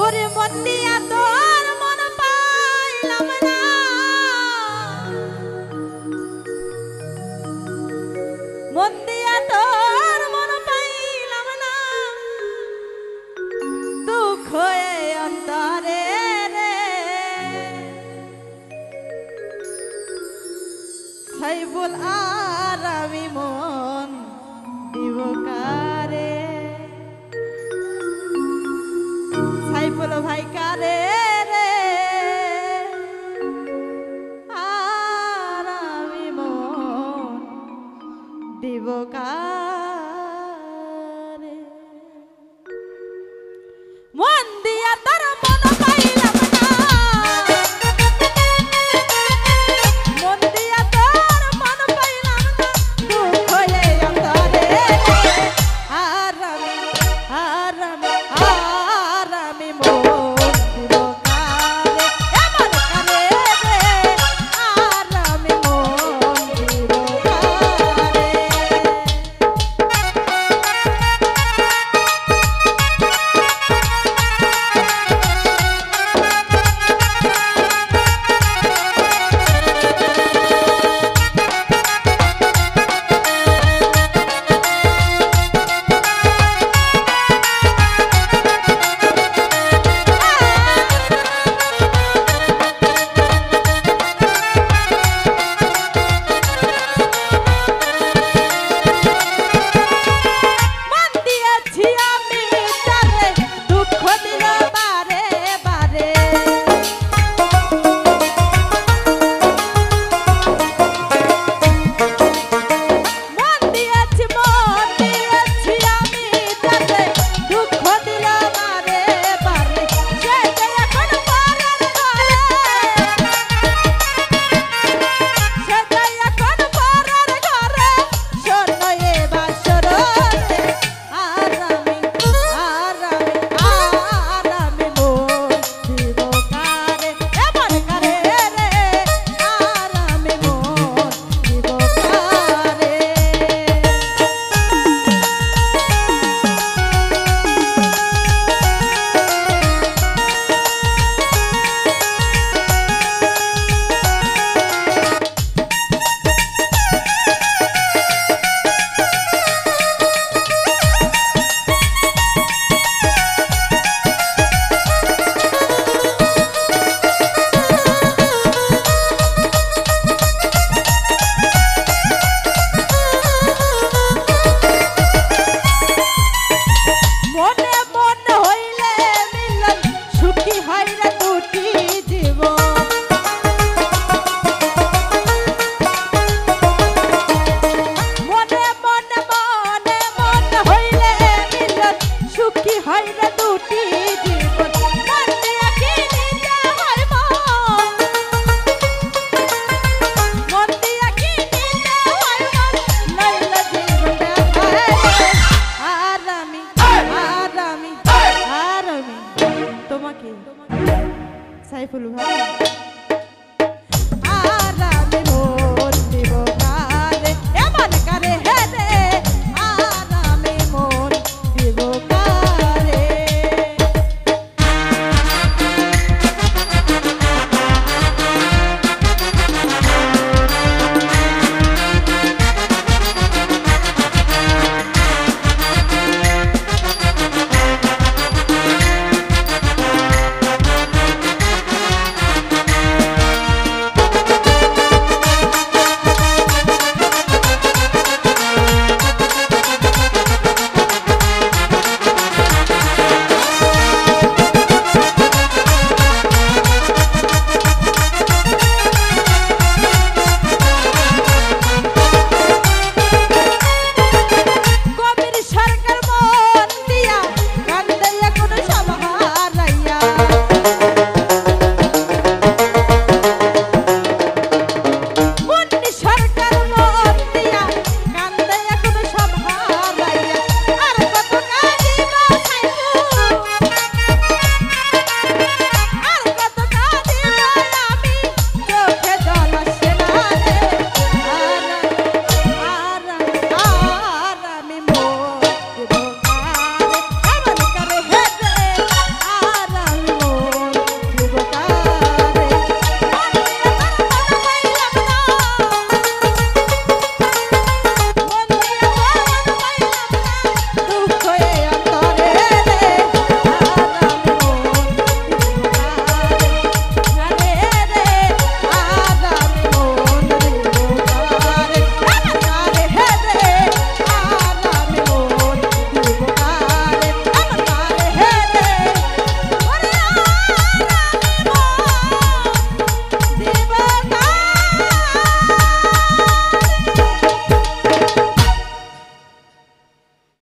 ওরে মন দিয়া তোর মন পাইলাম না, মন দিয়া তোর মন পাইলাম না, দুঃখ অন্তরে রে সাইফুল আর আমি মন দিব কারে, সাইফুল ভাই কারে রে আর আমি মন দিব কারে, মন দিয়া তার মন পাইলাম না, মন দিয়া তোর মন পাইলাম না, দুঃখ অন্তরে আর আমি মন দিব কারে, এমন কারে রে আর আমি মন দিব কারে। সাইফুল ভাই